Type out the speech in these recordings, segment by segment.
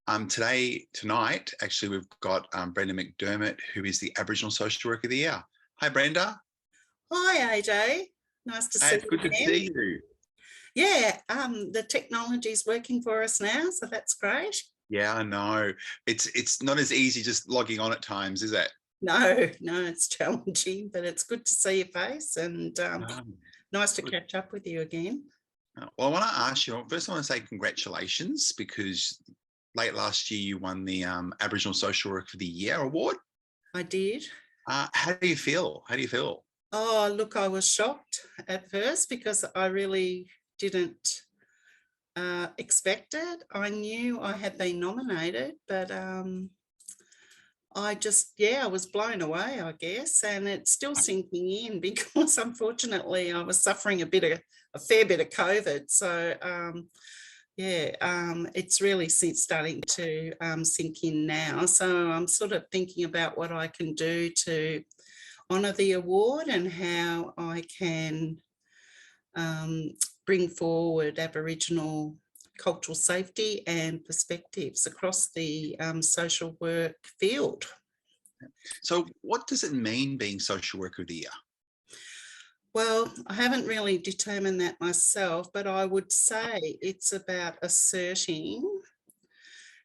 Tonight, actually, we've got Brenda McDermott, who is the Aboriginal Social Worker of the Year. Hi, Brenda. Hi, AJ. Nice to see you. It's good to see you. Yeah, the technology is working for us now, so that's great. Yeah, I know. It's not as easy just logging on at times, is it? No, it's challenging, but it's good to see your face and nice to catch up with you again. Well, I want to ask you, first I want to say congratulations, because late last year you won the Aboriginal Social Worker of the Year award. I did. How do you feel? Oh, look, I was shocked at first because I really didn't expect it. I knew I had been nominated, but I was blown away, I guess, and it's still sinking in because unfortunately I was suffering a fair bit of COVID. So it's really starting to sink in now. So I'm sort of thinking about what I can do to honour the award and how I can bring forward Aboriginal cultural safety and perspectives across the social work field. So what does it mean being Social Worker of the Year? Well, I haven't really determined that myself, but I would say it's about asserting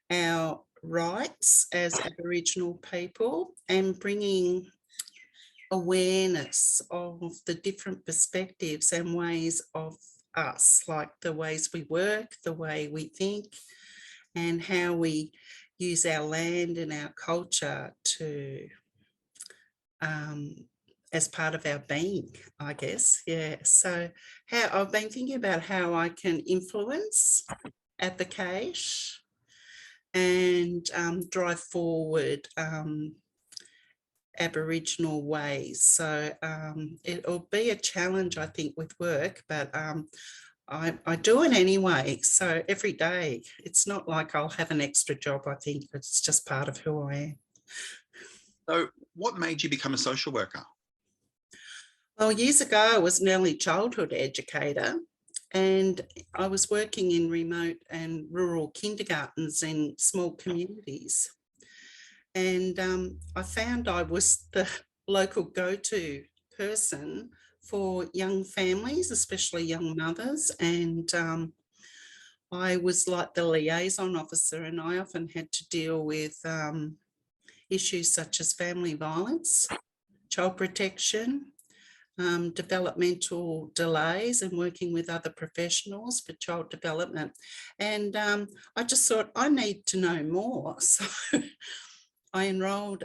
our rights as Aboriginal people and bringing awareness of the different perspectives and ways of us, like the ways we work, the way we think, and how we use our land and our culture to as part of our being, I guess. Yeah. So I've been thinking about how I can influence, advocate, and drive forward Aboriginal ways. So it'll be a challenge, I think, with work, but I do it anyway. So every day, it's not like I'll have an extra job. I think it's just part of who I am. So what made you become a social worker? Well, years ago, I was an early childhood educator, and I was working in remote and rural kindergartens in small communities. And I found I was the local go-to person for young families, especially young mothers. And I was like the liaison officer, and I often had to deal with issues such as family violence, child protection, developmental delays, and working with other professionals for child development. And I just thought I need to know more. So I enrolled,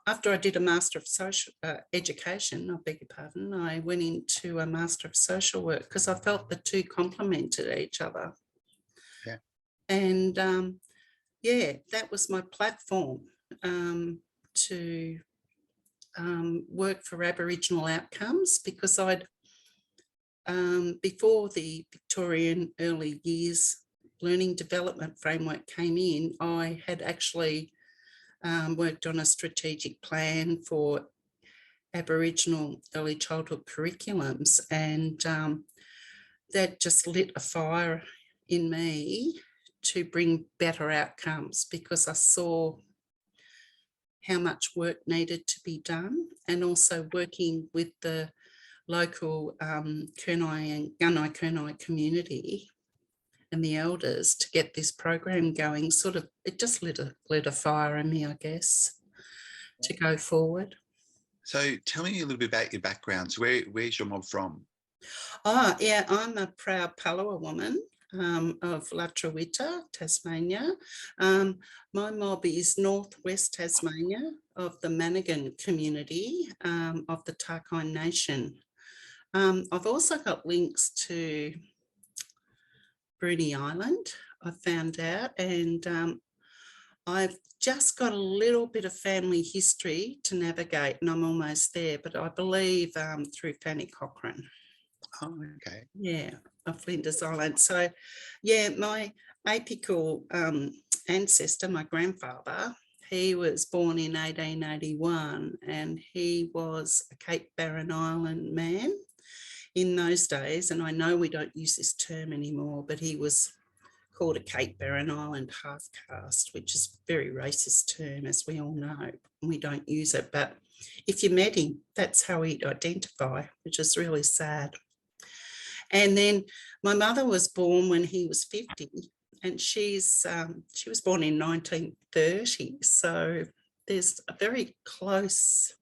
after I did a Master of Social Education, I beg your pardon, I went into a Master of Social Work because I felt the two complemented each other. Yeah. And that was my platform to work for Aboriginal outcomes, because I'd, before the Victorian Early Years Learning Development Framework came in, I had actually worked on a strategic plan for Aboriginal early childhood curriculums, and that just lit a fire in me to bring better outcomes, because I saw how much work needed to be done, and also working with the local Kurnai and Gunai community and the elders to get this program going. Sort of, it just lit a fire in me, I guess, to go forward. So tell me a little bit about your background. So where's your mob from? Oh, yeah, I'm a proud Palawa woman of Latrawita, Tasmania. My mob is northwest Tasmania, of the Manegin community of the Tarkine Nation. I've also got links to Bruny Island, I found out, and I've just got a little bit of family history to navigate, and I'm almost there, but I believe through Fanny Cochrane. Oh, okay. Yeah, of Flinders Island. So, yeah, my apical ancestor, my grandfather, he was born in 1881, and he was a Cape Barren Island man in those days. And I know we don't use this term anymore, but he was called a Cape Barren Island half caste, which is a very racist term, as we all know. We don't use it, but if you met him, that's how he'd identify, which is really sad. And then my mother was born when he was 50, and she was born in 1930. So there's a very close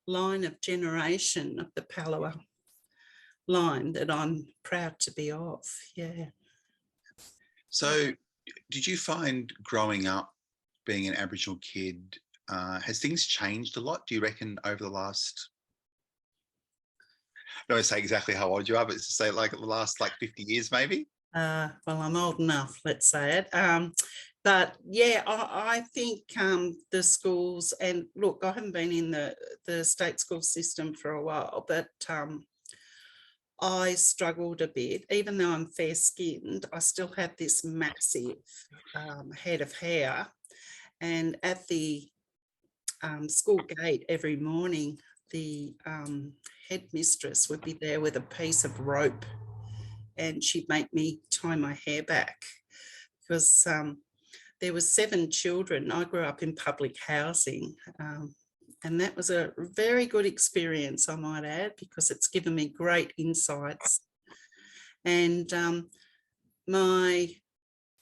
line of generation of the Palawa line that I'm proud to be of. Yeah. So did you find growing up being an Aboriginal kid, has things changed a lot, do you reckon, over the last, I don't want to say exactly how old you are, but to say like the last 50 years maybe? Well, I'm old enough, let's say it. But yeah, I think the schools, and look, I haven't been in the state school system for a while, but I struggled a bit. Even though I'm fair-skinned, I still have this massive head of hair. And at the school gate every morning, the headmistress would be there with a piece of rope, and she'd make me tie my hair back, because there were 7 children. I grew up in public housing, and that was a very good experience, I might add, because it's given me great insights. And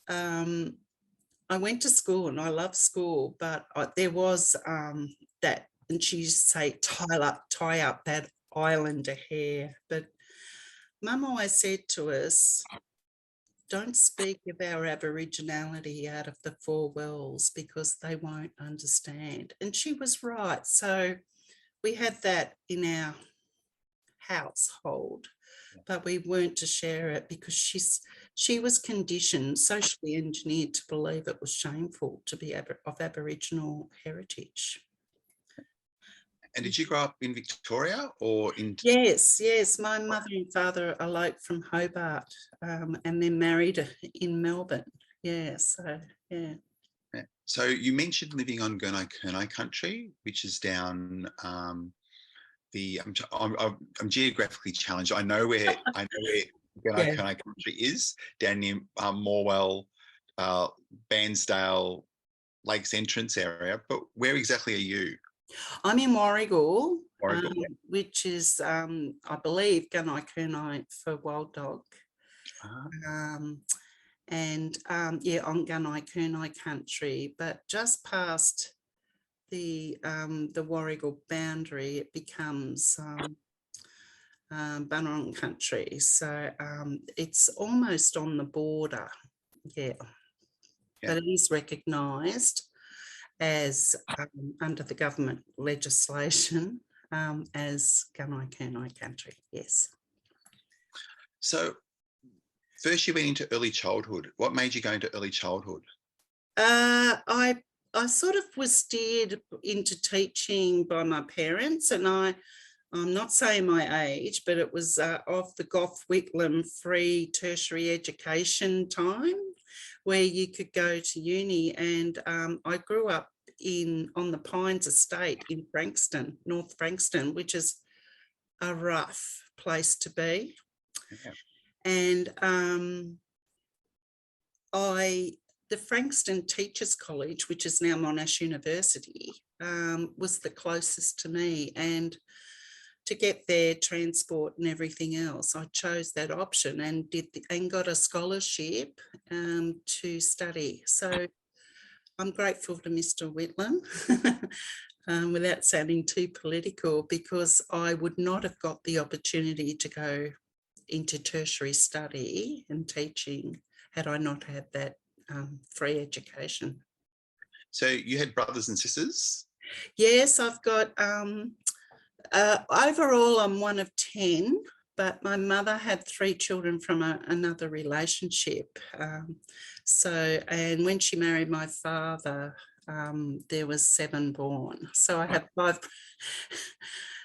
I went to school and I love school, but there was that, and she used to say, tie up that islander hair. But Mum always said to us, don't speak of our Aboriginality out of the 4 wells, because they won't understand. And she was right. So we had that in our household, but we weren't to share it, because she was conditioned, socially engineered, to believe it was shameful to be of Aboriginal heritage. And did you grow up in Victoria or in? Yes. My mother and father eloped from Hobart and then married in Melbourne. Yeah, so yeah. So you mentioned living on Gurnai country, which is down I'm geographically challenged. I know where Gurnai country is, down near Morwell, Bairnsdale, Lakes Entrance area. But where exactly are you? I'm in Warragul, Yeah. which is, I believe, Gurnai for wild dog. And on Gurnai country, but just past the Warragul boundary, it becomes Bunurong country. So it's almost on the border, but it is recognised as under the government legislation as Gurnai country. Yes. So first you went into early childhood. What made you go into early childhood? I sort of was steered into teaching by my parents, and I'm not saying my age, but it was of the Gough Whitlam free tertiary education time, where you could go to uni. And I grew up on the Pines Estate in Frankston, North Frankston, which is a rough place to be. Yeah. And the Frankston Teachers College, which is now Monash University, was the closest to me. And to get there, transport and everything else, I chose that option and got a scholarship to study. So I'm grateful to Mr. Whitlam, without sounding too political, because I would not have got the opportunity to go into tertiary study and teaching had I not had that free education. So you had brothers and sisters? Yes, I've got, overall I'm one of 10, but my mother had 3 children from another relationship. And when she married my father, there was 7 born. So I have 5.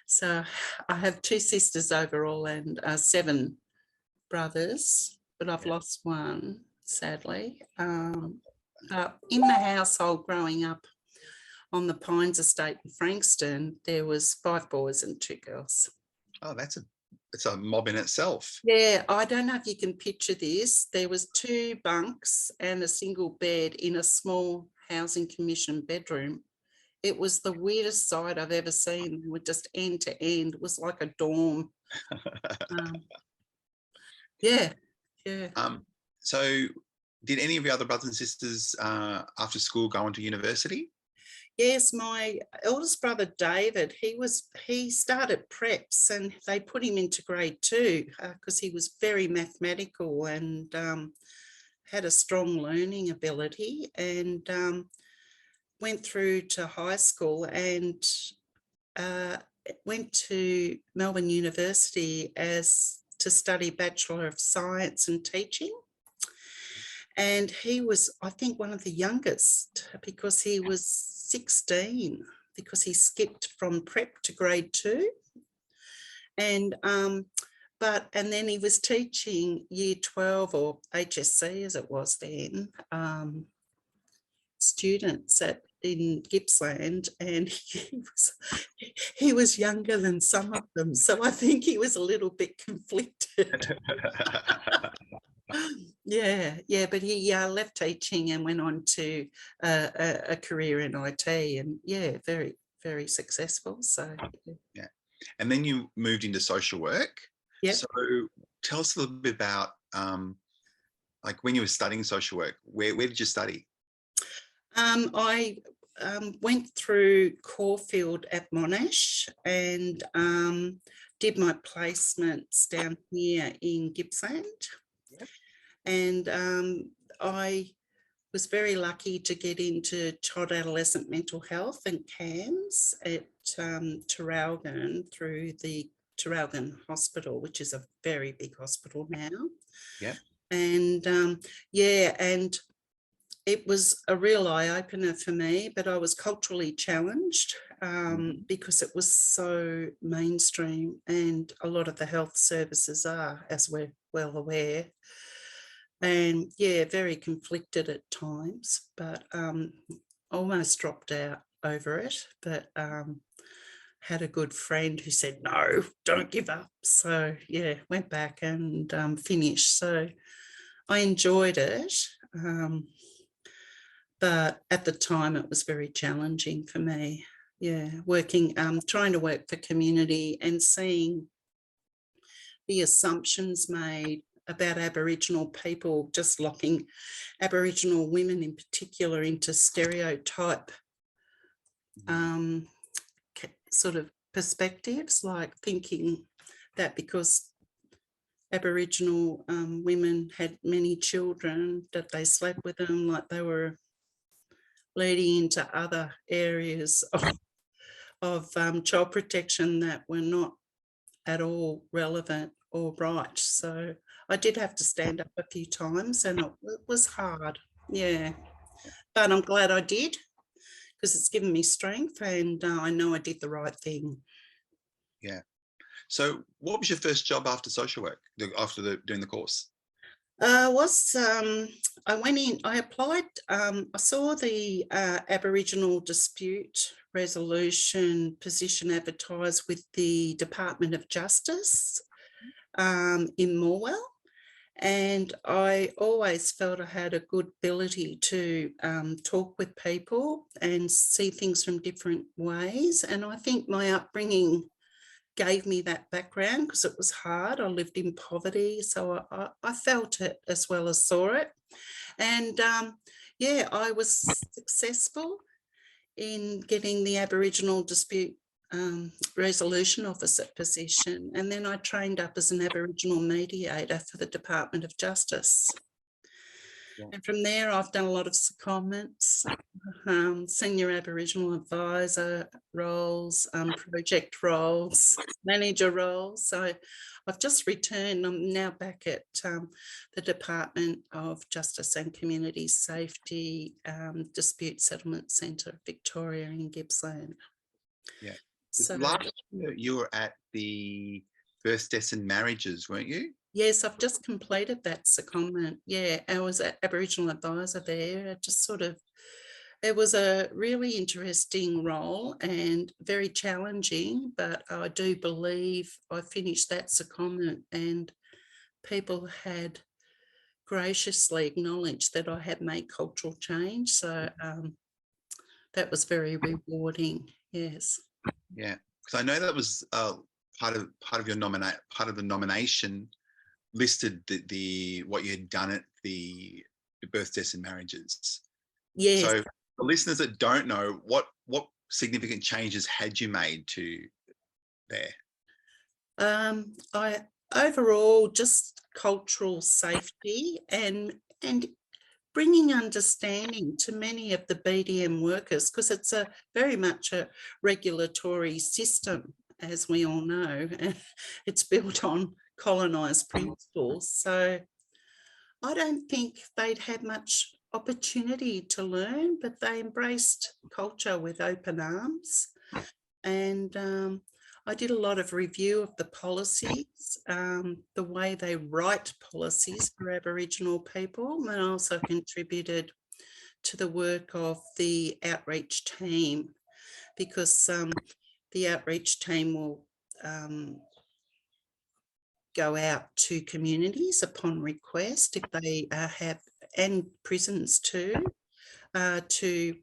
So I have 2 sisters overall and 7 brothers, but I've lost one, sadly. In the household growing up on the Pines Estate in Frankston, there was 5 boys and 2 girls. Oh, that's it's a mob in itself. Yeah, I don't know if you can picture this. There was 2 bunks and a single bed in a small housing commission bedroom. It was the weirdest sight I've ever seen. They were just end to end. It was like a dorm. Yeah, yeah. So did any of your other brothers and sisters after school go on to university? Yes, my eldest brother David, he started preps and they put him into grade 2 because he was very mathematical and had a strong learning ability, and went through to high school and went to Melbourne University to study Bachelor of Science and Teaching. And he was, I think, one of the youngest because he was 16, because he skipped from prep to grade 2. And then he was teaching year 12 or HSC as it was then, students in Gippsland, and he was younger than some of them. So I think he was a little bit conflicted. Yeah, but he left teaching and went on to a career in IT, and yeah, very, very successful. So yeah. And then you moved into social work. Yeah. So tell us a little bit about like when you were studying social work, where did you study? I went through Caulfield at Monash and did my placements down here in Gippsland. Yep. And I was very lucky to get into child adolescent mental health and CAMS at Traralgon through the Traralgon Hospital, which is a very big hospital now. Yeah. And and it was a real eye-opener for me, but I was culturally challenged because it was so mainstream, and a lot of the health services are, as we're well aware. And yeah, very conflicted at times, but almost dropped out over it. But had a good friend who said, no, don't give up. So yeah, went back and finished. So I enjoyed it. But at the time it was very challenging for me. Yeah, working, trying to work for community and seeing the assumptions made about Aboriginal people, just locking Aboriginal women in particular into stereotype sort of perspectives, like thinking that because Aboriginal women had many children, that they slept with them, like they were leading into other areas of child protection that were not at all relevant or right. So I did have to stand up a few times, and it was hard. Yeah, but I'm glad I did, because it's given me strength, and I know I did the right thing. Yeah. So what was your first job after social work, after doing the course? I went in, I applied, I saw the Aboriginal dispute resolution position advertised with the Department of Justice in Morwell, and I always felt I had a good ability to talk with people and see things from different ways, and I think my upbringing gave me that background because it was hard. I lived in poverty, so I felt it as well as saw it. And yeah, I was successful in getting the Aboriginal dispute resolution officer position. And then I trained up as an Aboriginal mediator for the Department of Justice. Yeah. And from there, I've done a lot of secondments, senior Aboriginal advisor roles, project roles, manager roles. So I've just returned. I'm now back at the Department of Justice and Community Safety Dispute Settlement Centre, Victoria in Gippsland. Yeah. So last year you were at the births, deaths and marriages, weren't you? Yes, I've just completed that secondment. Yeah, I was an Aboriginal advisor there. I just sort of It was a really interesting role and very challenging, but I do believe I finished that secondment and people had graciously acknowledged that I had made cultural change. So that was very rewarding. Yes. Yeah, because I know that was part of your the nomination listed the what you had done at the birth, deaths and marriages. Yes. So the listeners that don't know, what significant changes had you made to there? I overall just cultural safety and bringing understanding to many of the BDM workers, because it's a very much a regulatory system, as we all know. It's built on colonised principles. So I don't think they'd had much opportunity to learn, but they embraced culture with open arms. And I did a lot of review of the policies, the way they write policies for Aboriginal people, and also contributed to the work of the outreach team, because the outreach team will go out to communities upon request if they have, and prisons too, to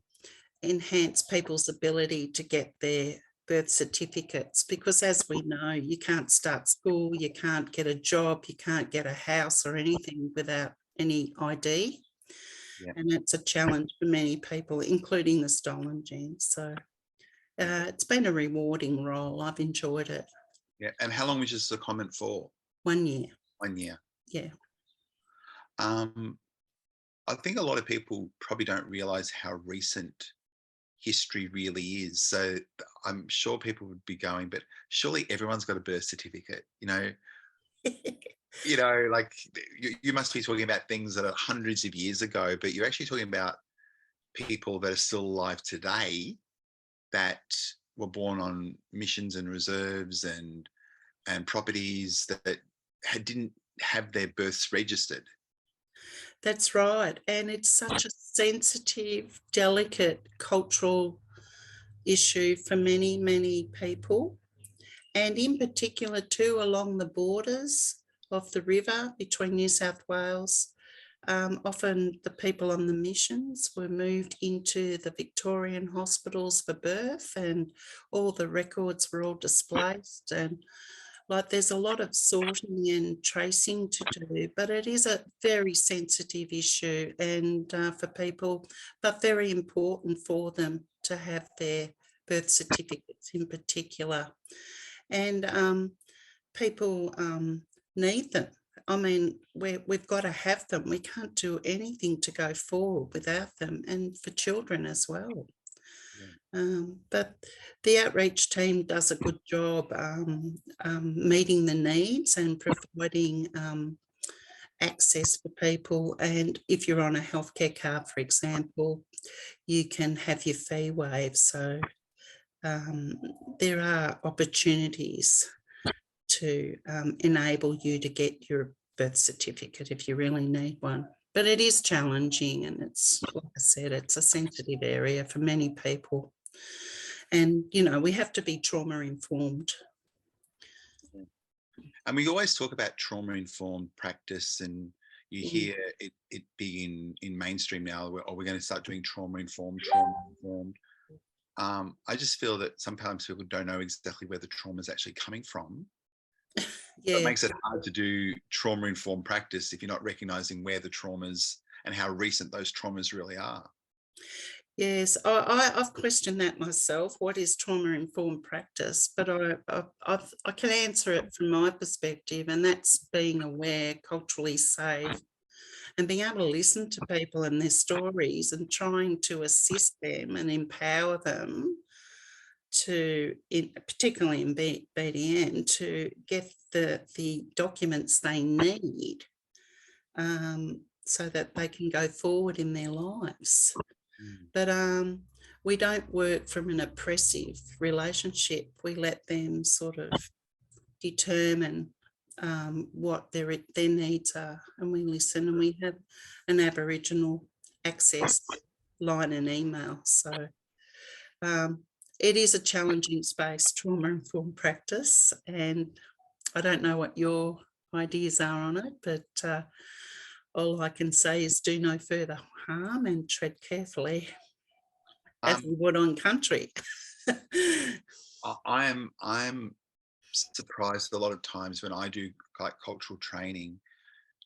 enhance people's ability to get their birth certificates, because as we know, you can't start school, you can't get a job, you can't get a house or anything without any ID. Yeah. And it's a challenge for many people, including the stolen genes. So it's been a rewarding role. I've enjoyed it. Yeah. And how long was your secondment for? 1 year. 1 year. Yeah. I think a lot of people probably don't realise how recent history really is. So I'm sure people would be going, but surely everyone's got a birth certificate, you know? You know, like you must be talking about things that are hundreds of years ago, but you're actually talking about people that are still alive today that were born on missions and reserves and properties that didn't have their births registered. That's right. And it's such a sensitive, delicate cultural issue for many, many people. And in particular too, along the borders of the river between New South Wales, often the people on the missions were moved into the Victorian hospitals for birth, and all the records were all displaced. And like there's a lot of sorting and tracing to do, but it is a very sensitive issue and for people, but very important for them to have their birth certificates in particular. And people need them. I mean, we've got to have them. We can't do anything to go forward without them, and for children as well. But the outreach team does a good job meeting the needs and providing access for people. And if you're on a healthcare card, for example, you can have your fee waived. So there are opportunities to enable you to get your birth certificate if you really need one. But it is challenging, and it's, like I said, it's a sensitive area for many people. And, you know, we have to be trauma informed. And we always talk about trauma informed practice, and you hear it being in mainstream now, we're going to start doing trauma informed. I just feel that sometimes people don't know exactly where the trauma is actually coming from. Yeah. So it makes it hard to do trauma informed practice if you're not recognizing where the traumas and how recent those traumas really are. Yes, I've questioned that myself. What is trauma-informed practice? But I can answer it from my perspective, and that's being aware, culturally safe, and being able to listen to people and their stories and trying to assist them and empower them to, particularly in BDM, to get the documents they need so that they can go forward in their lives. But we don't work from an oppressive relationship. We let them sort of determine what their needs are, and we listen, and we have an Aboriginal access line and email. So it is a challenging space, trauma-informed practice, and I don't know what your ideas are on it, but all I can say is do no further harm and tread carefully as we would on country. I'm surprised a lot of times when I do like cultural training,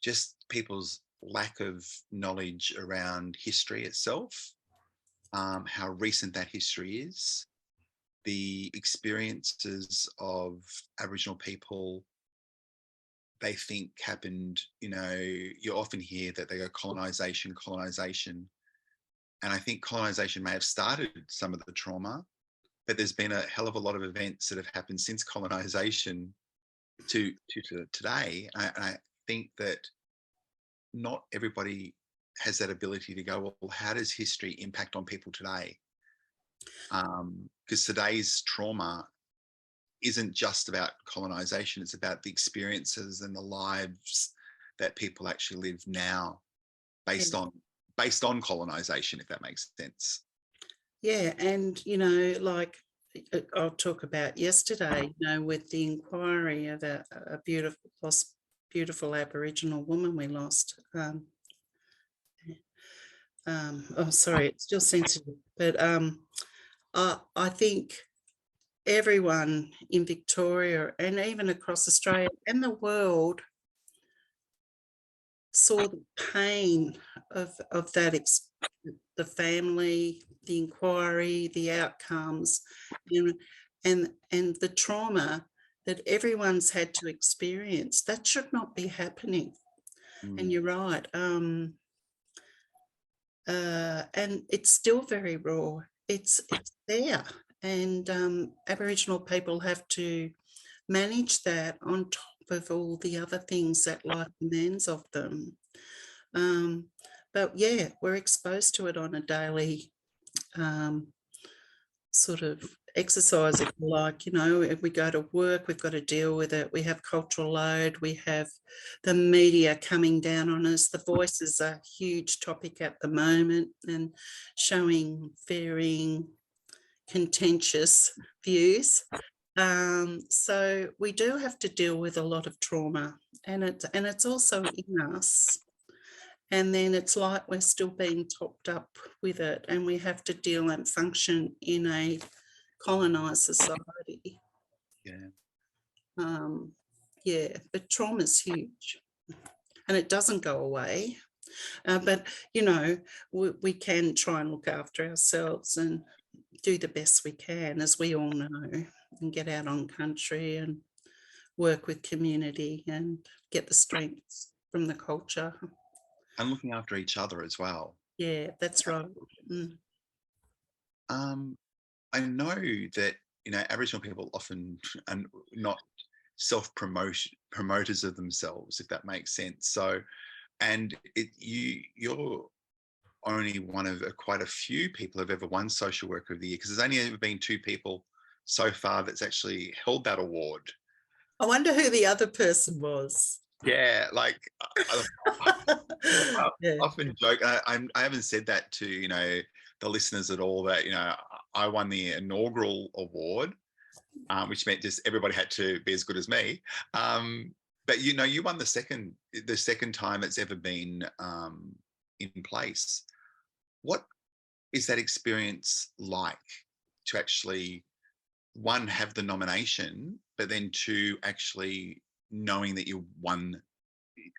just people's lack of knowledge around history itself, how recent that history is, the experiences of Aboriginal people they think happened, you often hear that they go colonization, and I think colonization may have started some of the trauma, but there's been a hell of a lot of events that have happened since colonization to today. I think that not everybody has that ability to go, well, how does history impact on people today? Because today's trauma isn't just about colonization, it's about the experiences and the lives that people actually live now based on colonization, if that makes sense. Yeah, and like I'll talk about yesterday, with the inquiry of a beautiful Aboriginal woman we lost. Oh, sorry, it's still sensitive, but I think everyone in Victoria and even across Australia and the world saw the pain of that, the family, the inquiry, the outcomes, and the trauma that everyone's had to experience. That should not be happening. And you're right. And it's still very raw. It's there. And Aboriginal people have to manage that on top of all the other things that life demands of them. But yeah, we're exposed to it on a daily sort of exercise, if you like. If we go to work, we've got to deal with it. We have cultural load, we have the media coming down on us. The Voice is a huge topic at the moment and showing varying contentious views. So we do have to deal with a lot of trauma, and it's also in us. And then it's like we're still being topped up with it, and we have to deal and function in a colonised society. Yeah, but trauma's huge, and it doesn't go away. But we can try and look after ourselves and do the best we can, as we all know, and get out on country and work with community and get the strengths from the culture. And looking after each other as well. Yeah, that's right. I know that, Aboriginal people often are not promoters of themselves, if that makes sense. So, and you're only one of quite a few people who've ever won Social Worker of the Year, because there's only ever been 2 people so far that's actually held that award. I wonder who the other person was. Yeah, like I often joke. I haven't said that to the listeners at all, that I won the inaugural award, which meant just everybody had to be as good as me. But you won the second time it's ever been in place. What is that experience like, to actually, one, have the nomination, but then 2, actually knowing that you won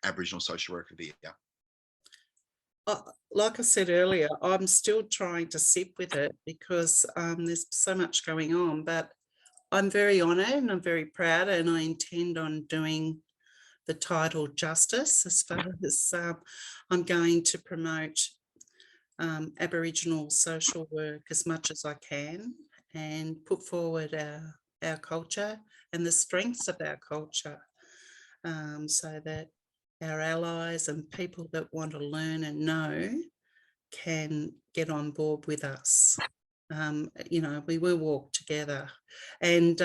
Aboriginal Social Worker of the Year? Like I said earlier, I'm still trying to sit with it because there's so much going on, but I'm very honoured and I'm very proud, and I intend on doing the title justice, as far as I'm going to promote Aboriginal social work as much as I can and put forward our culture and the strengths of our culture, so that our allies and people that want to learn and know can get on board with us. We will walk together, and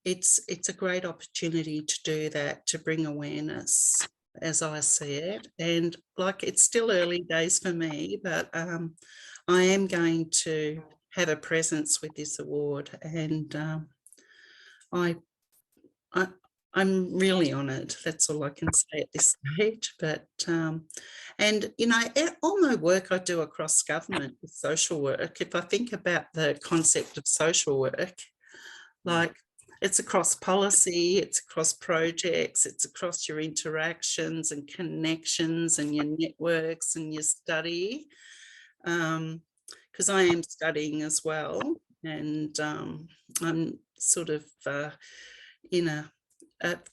it's a great opportunity to do that, to bring awareness, as I see it. And like, it's still early days for me, but I am going to have a presence with this award, and I, I'm really honoured. That's all I can say at this stage. But and you know, all my work I do across government is social work. If I think about the concept of social work, like it's across policy, it's across projects, it's across your interactions and connections and your networks and your study. Because I am studying as well, and I'm sort of in a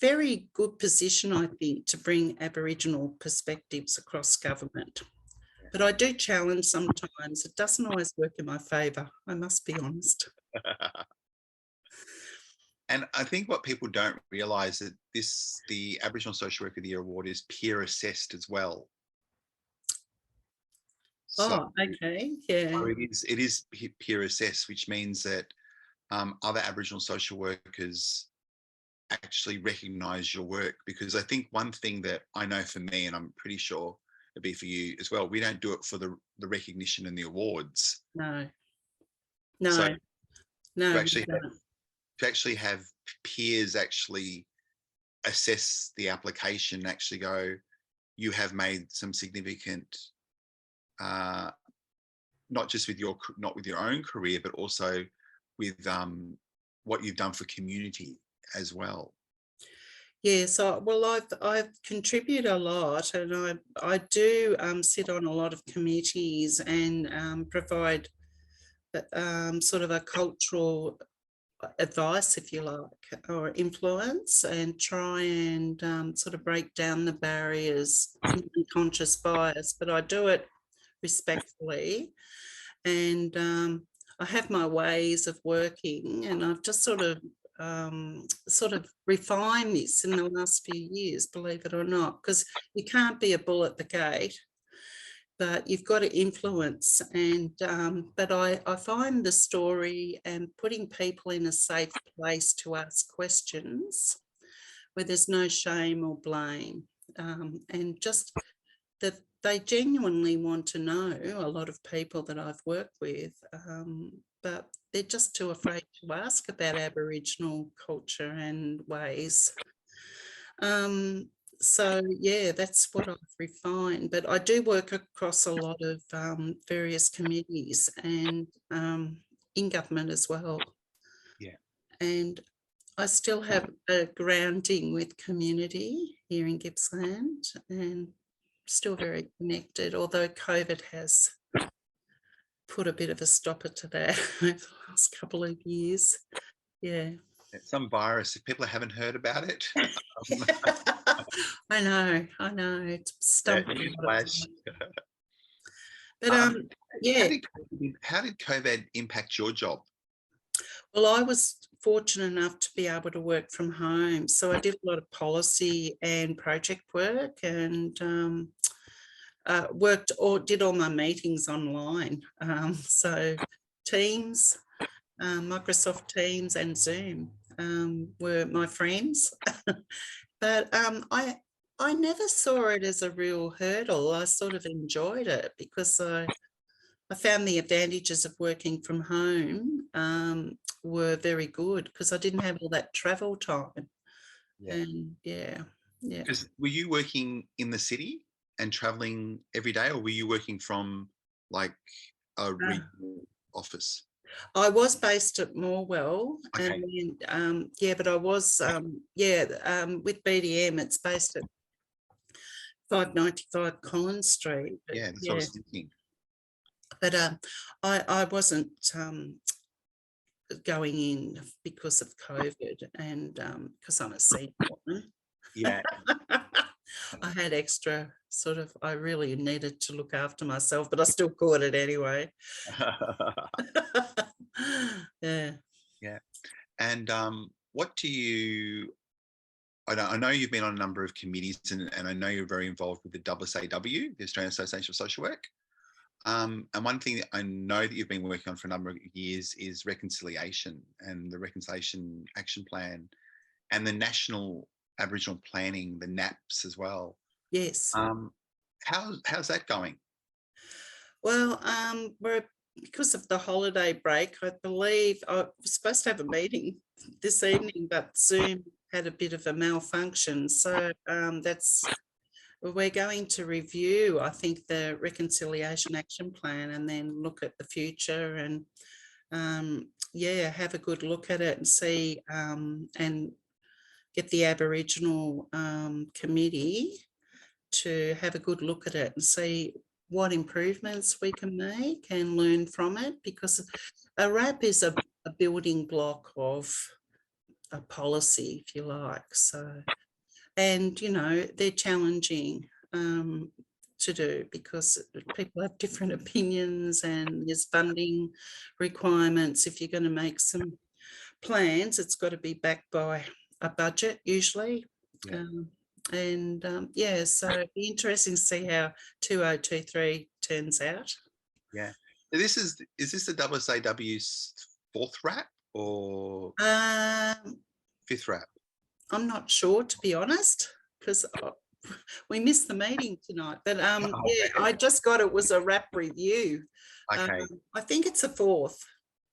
very good position, I think, to bring Aboriginal perspectives across government. But I do challenge sometimes. It doesn't always work in my favour, I must be honest. And I think what people don't realise that the Aboriginal Social Worker of the Year award is peer assessed as well. So, okay, yeah. so it is peer assessed, which means that other Aboriginal social workers actually recognise your work. Because I think one thing that I know for me, and I'm pretty sure it'd be for you as well, we don't do it for the recognition and the awards. No. So No. to actually have peers actually assess the application, actually go, you have made some significant, not just with your own career, but also with what you've done for community as well. Yeah, so well, I've contributed a lot, and I do sit on a lot of committees and provide sort of a cultural advice, if you like, or influence, and try and sort of break down the barriers and unconscious bias. But I do it respectfully, and I have my ways of working, and I've just sort of refined this in the last few years, believe it or not, because you can't be a bull at the gate, but you've got to influence. And but I find the story and putting people in a safe place to ask questions where there's no shame or blame, and just that they genuinely want to know, a lot of people that I've worked with, but they're just too afraid to ask about Aboriginal culture and ways. So yeah, that's what I've refined. But I do work across a lot of various committees and in government as well. Yeah. And I still have a grounding with community here in Gippsland, and still very connected, although COVID has put a bit of a stopper to that over the last couple of years. Yeah. Some virus, if people haven't heard about it. I know, it's stumping. But yeah. How did COVID impact your job? Well, I was fortunate enough to be able to work from home. So I did a lot of policy and project work, and did all my meetings online. So Teams, Microsoft Teams and Zoom were my friends. But I never saw it as a real hurdle. I sort of enjoyed it because I found the advantages of working from home were very good, because I didn't have all that travel time. Yeah. And yeah. Because were you working in the city and traveling every day, or were you working from like a regional office? I was based at Morwell, Okay. and then, yeah, but I was with BDM. It's based at 595 Collins Street. Yeah, that's what I was thinking. But I wasn't going in because of COVID, and because I'm a senior woman. Yeah. I had extra I really needed to look after myself, but I still caught it anyway. Yeah. Yeah. And what do you, I know you've been on a number of committees, and I know you're very involved with the AASW, the Australian Association of Social Work. And one thing that I know that you've been working on for a number of years is reconciliation, and the Reconciliation Action Plan, and the National Aboriginal Planning, the NAPS as well. Yes. How's that going? Well, because of the holiday break, I believe I was supposed to have a meeting this evening, but Zoom had a bit of a malfunction. So we're going to review, I think, the Reconciliation Action Plan and then look at the future and, have a good look at it and see and get the Aboriginal committee to have a good look at it and see what improvements we can make and learn from it, because a RAP is a building block of a policy, if you like. So, and, they're challenging to do because people have different opinions and there's funding requirements. If you're going to make some plans, it's got to be backed by a budget usually. Yeah. So it'd be interesting to see how 2023 turns out. Yeah. Is this the AASW's fourth RAP or fifth RAP? I'm not sure, to be honest, because we missed the meeting tonight. But I just got it was a RAP review. Okay. I think it's the fourth.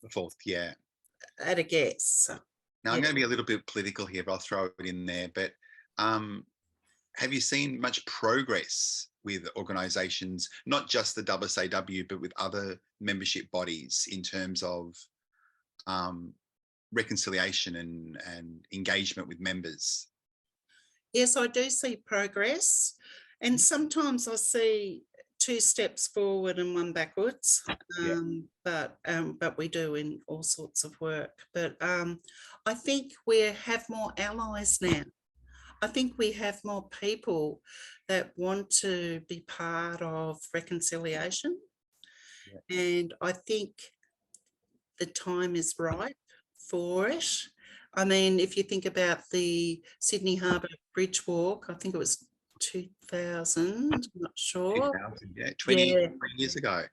The fourth, yeah. At a guess. Now I'm going to be a little bit political here, but I'll throw it in there. But have you seen much progress with organisations, not just the AASW, but with other membership bodies in terms of reconciliation and engagement with members? Yes, I do see progress, and sometimes I see 2 steps forward and 1 backwards. But we do in all sorts of work. But I think we have more allies now. I think we have more people that want to be part of reconciliation. Yeah. And I think the time is right for it. I mean, if you think about the Sydney Harbour Bridge Walk, I think it was 2000, I'm not sure. 2000, yeah, 20 years ago.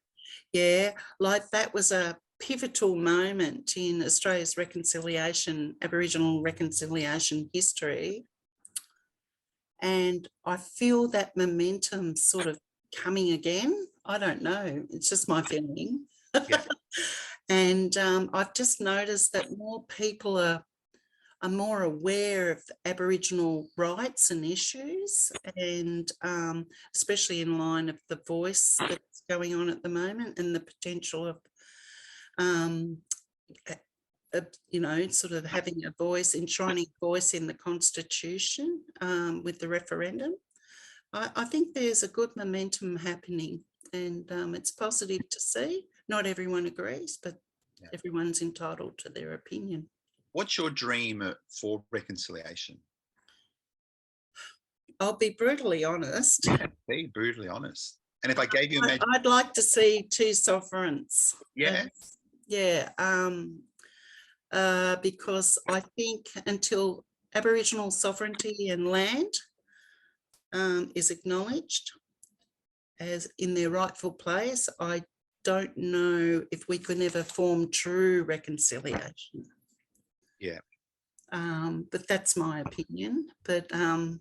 Yeah, like that was a pivotal moment in Australia's reconciliation, Aboriginal reconciliation history. And I feel that momentum sort of coming again. I don't know, it's just my feeling. Yeah. And I've just noticed that more people are more aware of Aboriginal rights and issues, and especially in line of the voice that's going on at the moment and the potential of, sort of having a voice, enshrining a voice in the Constitution with the referendum. I think there's a good momentum happening, and it's positive to see. Not everyone agrees, but everyone's entitled to their opinion. What's your dream for reconciliation? I'll be brutally honest. Be brutally honest. And if I gave you I'd like to see 2 sovereigns. Yeah. Because I think until Aboriginal sovereignty and land is acknowledged as in their rightful place, I don't know if we could ever form true reconciliation. Yeah. But that's my opinion. But I've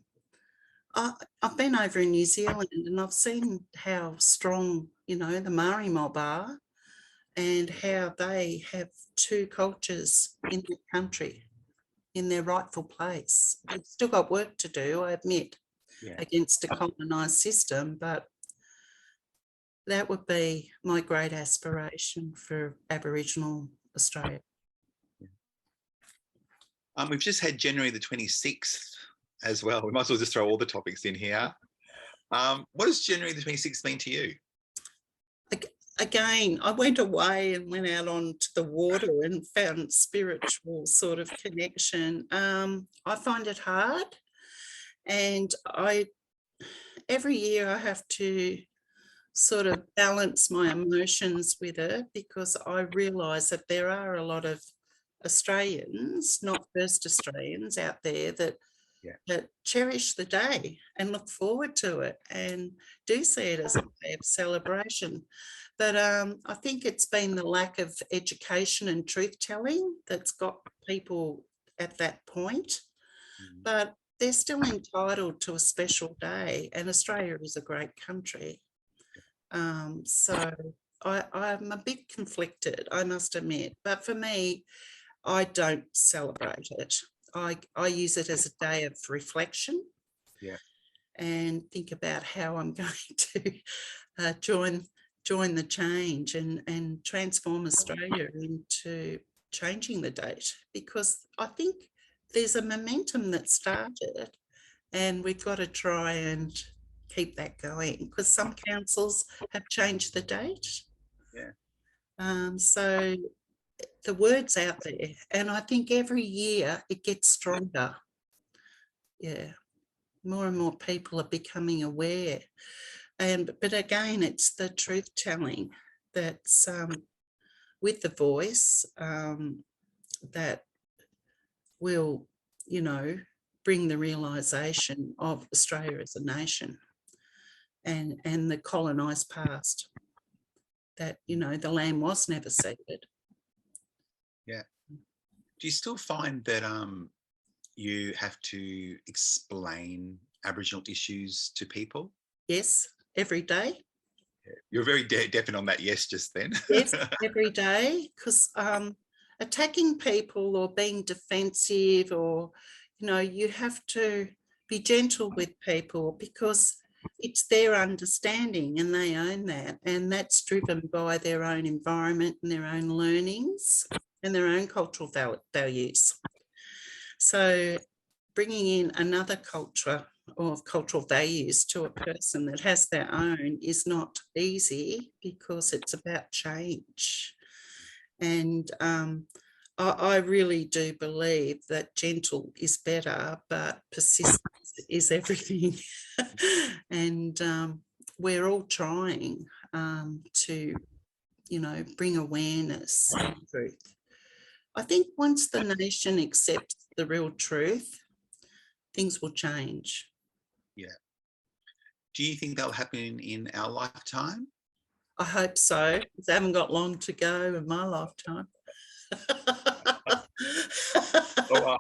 been over in New Zealand and I've seen how strong, the Maori mob are, and how they have 2 cultures in the country in their rightful place. They've still got work to do, I admit, against a colonised system, but that would be my great aspiration for Aboriginal Australia. We've just had January the 26th as well. We might as well just throw all the topics in here. What does January the 26th mean to you? Again, I went away and went out onto the water and found spiritual sort of connection. I find it hard, and every year I have to sort of balance my emotions with it, because I realise that there are a lot of Australians, not First Australians out there, that cherish the day and look forward to it and do see it as a day of celebration. But I think it's been the lack of education and truth-telling that's got people at that point. But they're still entitled to a special day, and Australia is a great country. So I'm a bit conflicted, I must admit. But for me, I don't celebrate it. I use it as a day of reflection. Yeah. And think about how I'm going to join the change and transform Australia into changing the date, because I think there's a momentum that started and we've got to try and keep that going, because some councils have changed the date. Yeah. So the word's out there, and I think every year it gets stronger. Yeah, more and more people are becoming aware. But again, it's the truth telling that's with the voice that will, bring the realisation of Australia as a nation and the colonised past, that, the land was never ceded. Yeah. Do you still find that you have to explain Aboriginal issues to people? Yes, every day. You're very definite on that yes just then. Yes, every day, because attacking people or being defensive, or, you have to be gentle with people, because it's their understanding and they own that, and that's driven by their own environment and their own learnings and their own cultural values. So bringing in another culture or cultural values to a person that has their own is not easy, because it's about change. And I really do believe that gentle is better, but persistence is everything. And we're all trying to, bring awareness and truth. I think once the nation accepts the real truth, things will change. Yeah. Do you think that'll happen in our lifetime? I hope so, because I haven't got long to go in my lifetime. Oh,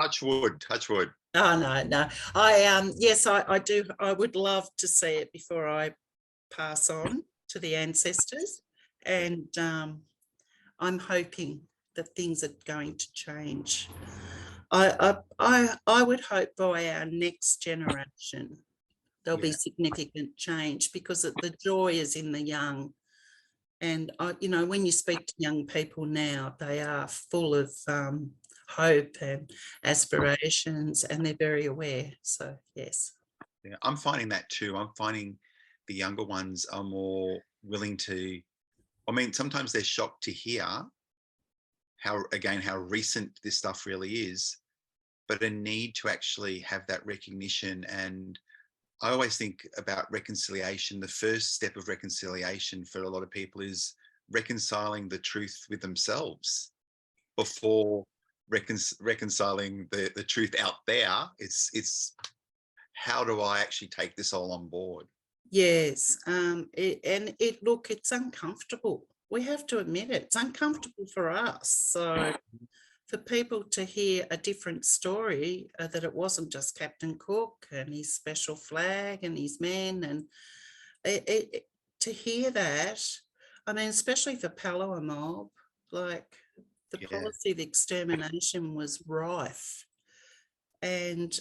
touch wood, touch wood. Oh, no. I do. I would love to see it before I pass on to the ancestors. And I'm hoping that things are going to change. I would hope by our next generation there'll be significant change, because the joy is in the young. And when you speak to young people now, they are full of hope and aspirations, and they're very aware. So yes. Yeah, I'm finding that too. I'm finding the younger ones are more willing to, sometimes they're shocked to hear how recent this stuff really is, but a need to actually have that recognition. And I always think about reconciliation. The first step of reconciliation for a lot of people is reconciling the truth with themselves before reconciling the truth out there. It's how do I actually take this all on board? Yes, it's uncomfortable. We have to admit it. It's uncomfortable for us. So for people to hear a different story, that it wasn't just Captain Cook and his special flag and his men, and to hear that, especially for Palawa mob, like the policy of extermination was rife, and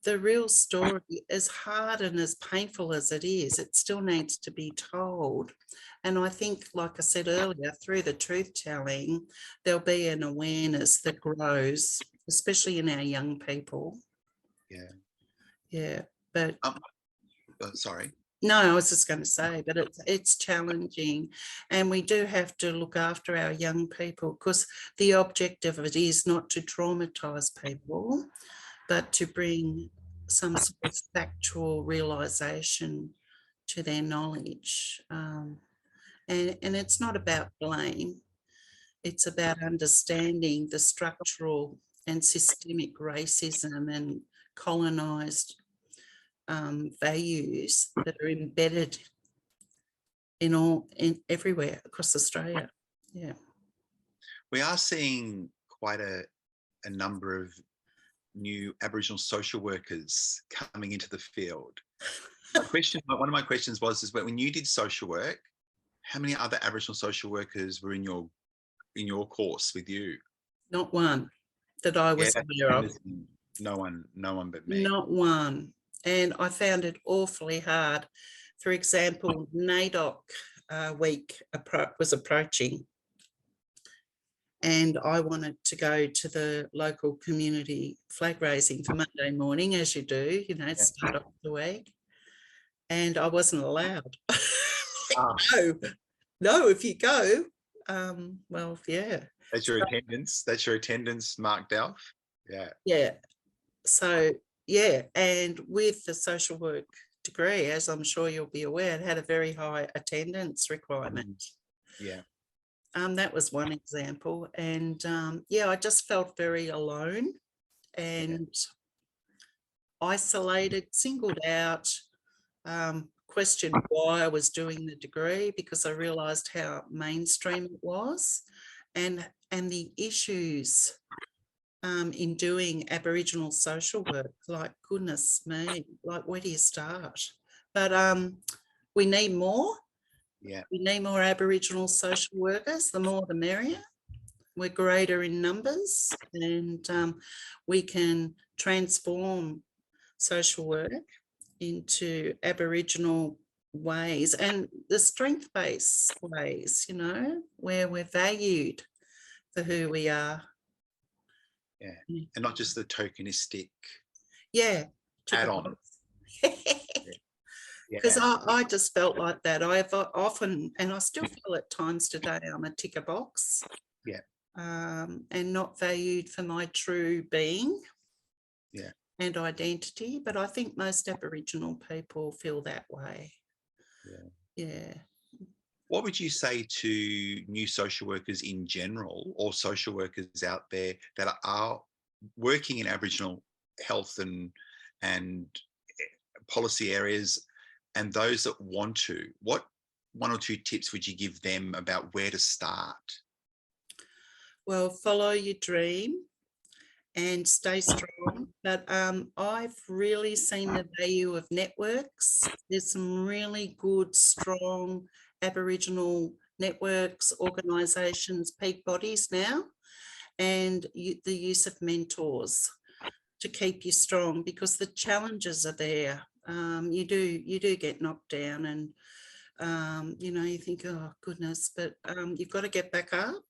the real story, as hard and as painful as it is, it still needs to be told. And I think, like I said earlier, through the truth telling, there'll be an awareness that grows, especially in our young people. Yeah. But sorry. No, I was just going to say, but it's challenging, and we do have to look after our young people, because the objective of it is not to traumatise people, but to bring some sort of factual realisation to their knowledge. And it's not about blame. It's about understanding the structural and systemic racism and colonised values that are embedded in everywhere across Australia. Yeah. We are seeing quite a number of new Aboriginal social workers coming into the field. One of my questions was, is when you did social work, how many other Aboriginal social workers were in your course with you? Not one that I was aware of. No one but me. Not one. And I found it awfully hard. For example, NAIDOC week was approaching, and I wanted to go to the local community flag raising for Monday morning, as you do, start off the week. And I wasn't allowed. No, if you go, well, yeah. That's your attendance. That's your attendance marked off. Yeah. Yeah. So, yeah. And with the social work degree, as I'm sure you'll be aware, it had a very high attendance requirement. Yeah. That was one example. And yeah, I just felt very alone and isolated, singled out, questioned why I was doing the degree, because I realised how mainstream it was and the issues in doing Aboriginal social work. Like, goodness me, like, where do you start? But we need more. Yeah. We need more Aboriginal social workers. The more the merrier. We're greater in numbers, and we can transform social work into Aboriginal ways and the strength-based ways, where we're valued for who we are. Yeah. And not just the tokenistic add-on. Because I just felt like that. I've often, and I still feel at times today, I'm a ticker box. Yeah. And not valued for my true being. Yeah. And identity, but I think most Aboriginal people feel that way. Yeah. What would you say to new social workers in general, or social workers out there that are working in Aboriginal health and policy areas, and those that want to? What 1 or 2 tips would you give them about where to start? Well, follow your dream and stay strong. But I've really seen the value of networks. There's some really good, strong Aboriginal networks, organisations, peak bodies now, and the use of mentors to keep you strong, because the challenges are there. You do get knocked down, and you think, oh goodness, but you've got to get back up,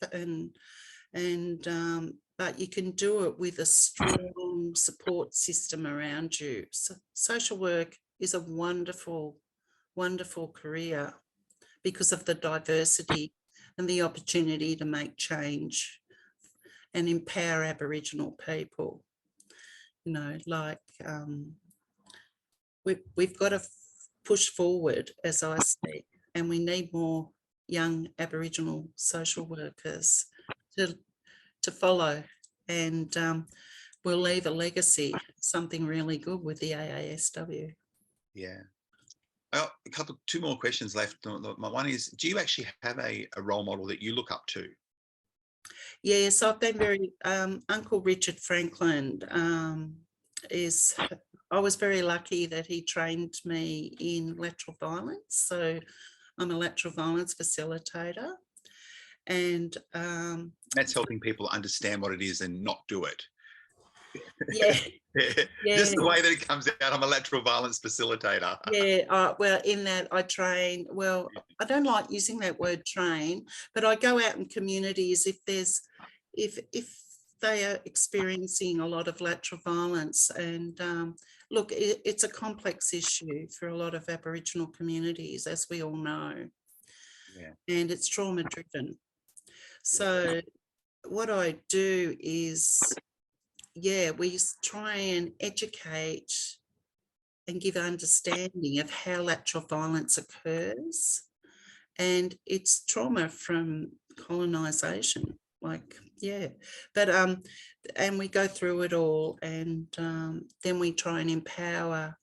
but you can do it with a strong support system around you. So social work is a wonderful, wonderful career because of the diversity and the opportunity to make change and empower Aboriginal people. We've got to push forward, as I say, and we need more young Aboriginal social workers to follow, and we'll leave a legacy, something really good with the AASW. Yeah. Well, 2 more questions left. One is, do you actually have a role model that you look up to? Yes, I've been very, Uncle Richard Franklin I was very lucky that he trained me in lateral violence. So I'm a lateral violence facilitator. And that's helping people understand what it is and not do it. Yeah. Just the way that it comes out. I'm a lateral violence facilitator. Well, in that I train, I don't like using that word train, but I go out in communities if they are experiencing a lot of lateral violence. And look, it's a complex issue for a lot of Aboriginal communities, as we all know. And it's trauma driven. So what I do is, we try and educate and give understanding of how lateral violence occurs. And it's trauma from colonisation, but and we go through it all, and then we try and empower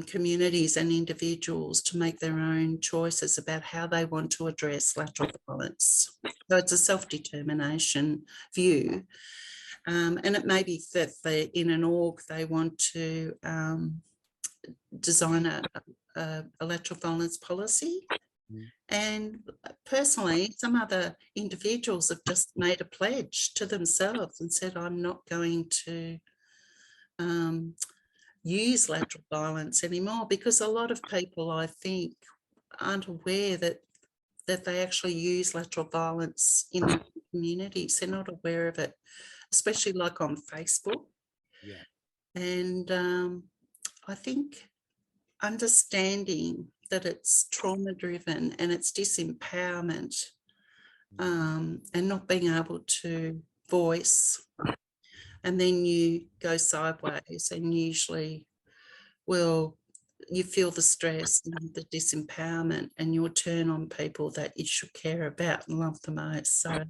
communities and individuals to make their own choices about how they want to address lateral violence. So it's a self-determination view. And it may be that in an org they want to design a lateral violence policy. And personally, some other individuals have just made a pledge to themselves and said, I'm not going to use lateral violence anymore, because a lot of people, I think, aren't aware that they actually use lateral violence in their communities. They're not aware of it, especially like on Facebook. Yeah. And I think understanding that it's trauma driven and it's disempowerment, and not being able to voice, and then you go sideways, and usually, well, you feel the stress and the disempowerment, and you'll turn on people that you should care about and love the most. So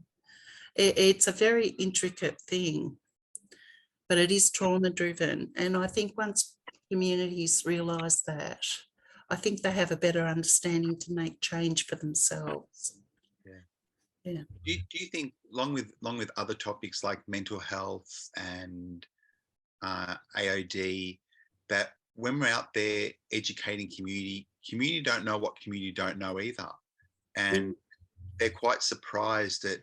it's a very intricate thing, but it is trauma driven. And I think once communities realise that, I think they have a better understanding to make change for themselves. Yeah. Do you think, along with other topics like mental health and AOD, that when we're out there educating community don't know what community don't know either, and they're quite surprised at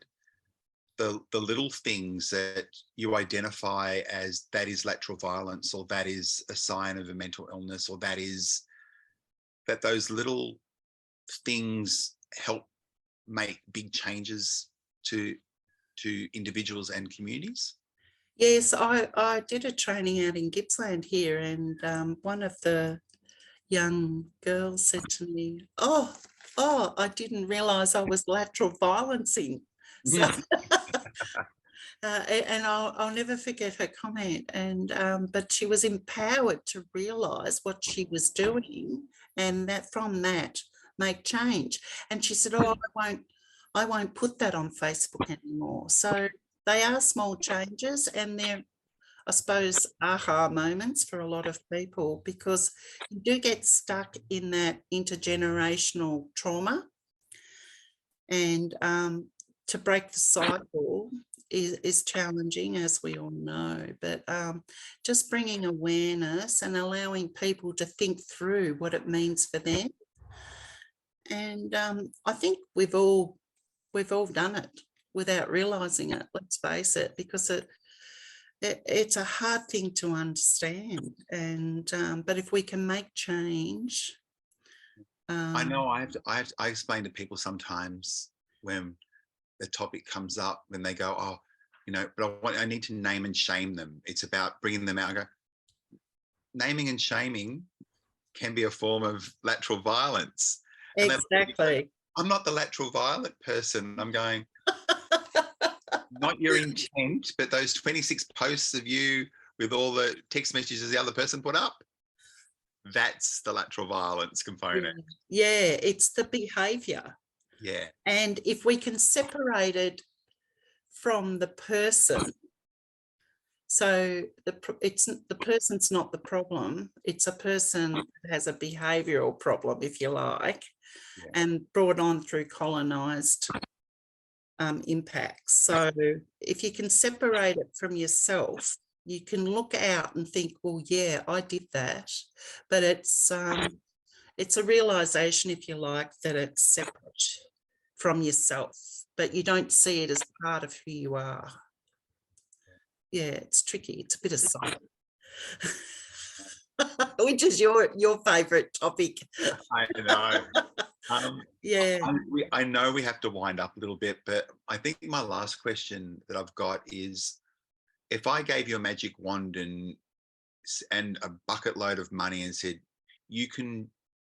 the little things that you identify as that is lateral violence, or that is a sign of a mental illness, or that those little things help make big changes to individuals and communities? Yes, I did a training out in Gippsland here, and one of the young girls said to me, oh, I didn't realise I was lateral violencing. So, and I'll never forget her comment. And but she was empowered to realise what she was doing, and that from that make change. And she said, oh, I won't put that on Facebook anymore. So they are small changes, and they're, I suppose, aha moments for a lot of people, because you do get stuck in that intergenerational trauma, and to break the cycle is challenging, as we all know. But just bringing awareness and allowing people to think through what it means for them. And I think we've all done it without realising it, let's face it, because it's a hard thing to understand. And but if we can make change. I know I explain to people sometimes when the topic comes up, when they go, oh, but I need to name and shame them. It's about bringing them out. I go, naming and shaming can be a form of lateral violence. Exactly. I'm not the lateral violent person. I'm going, not your intent, but those 26 posts of you with all the text messages the other person put up, that's the lateral violence component. Yeah, it's the behaviour. Yeah. And if we can separate it from the person, so the person's not the problem, it's a person that has a behavioural problem, if you like, and brought on through colonised impacts. So if you can separate it from yourself, you can look out and think, well, yeah, I did that. But it's a realisation, if you like, that it's separate from yourself, but you don't see it as part of who you are. Yeah, it's tricky. It's a bit of science. Which is your favourite topic. I know. Yeah. I know we have to wind up a little bit, but I think my last question that I've got is, if I gave you a magic wand and a bucket load of money and said, you can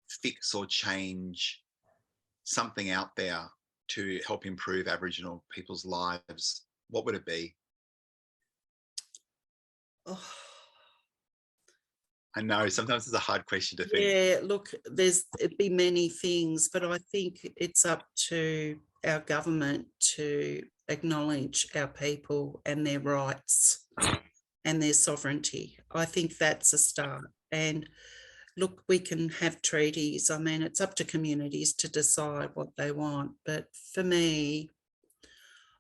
fix or change something out there to help improve Aboriginal people's lives, what would it be? Oh. I know sometimes it's a hard question to think. Yeah, look, it'd be many things, but I think it's up to our government to acknowledge our people and their rights and their sovereignty. I think that's a start. And look, we can have treaties. I mean, it's up to communities to decide what they want. But for me,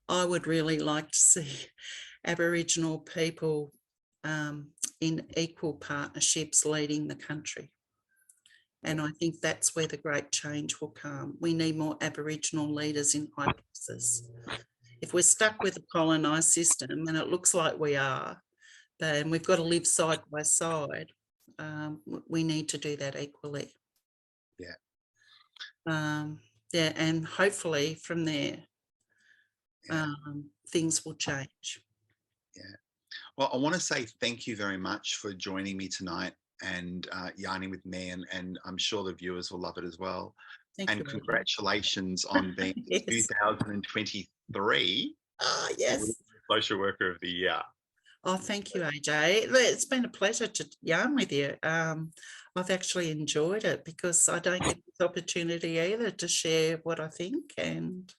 I would really like to see Aboriginal people in equal partnerships leading the country. And I think that's where the great change will come. We need more Aboriginal leaders in high places. If we're stuck with a colonised system, and it looks like we are, then we've got to live side by side. We need to do that equally. Yeah. Yeah, and hopefully from there, things will change. Yeah. Well, I want to say thank you very much for joining me tonight and yarning with me, and I'm sure the viewers will love it as well. Thank you. Congratulations on being yes. 2023 yes. Social Worker of the Year. Oh, thank you, AJ. It's been a pleasure to yarn with you. I've actually enjoyed it because I don't get this opportunity either to share what I think and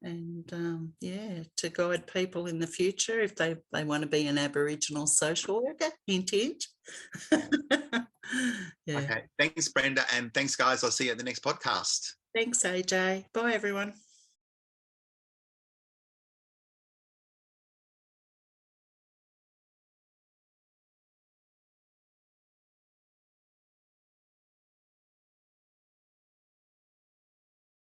to guide people in the future if they want to be an Aboriginal social worker. Hint, hint. Okay. Thanks, Brenda. And thanks, guys. I'll see you at the next podcast. Thanks, AJ. Bye, everyone.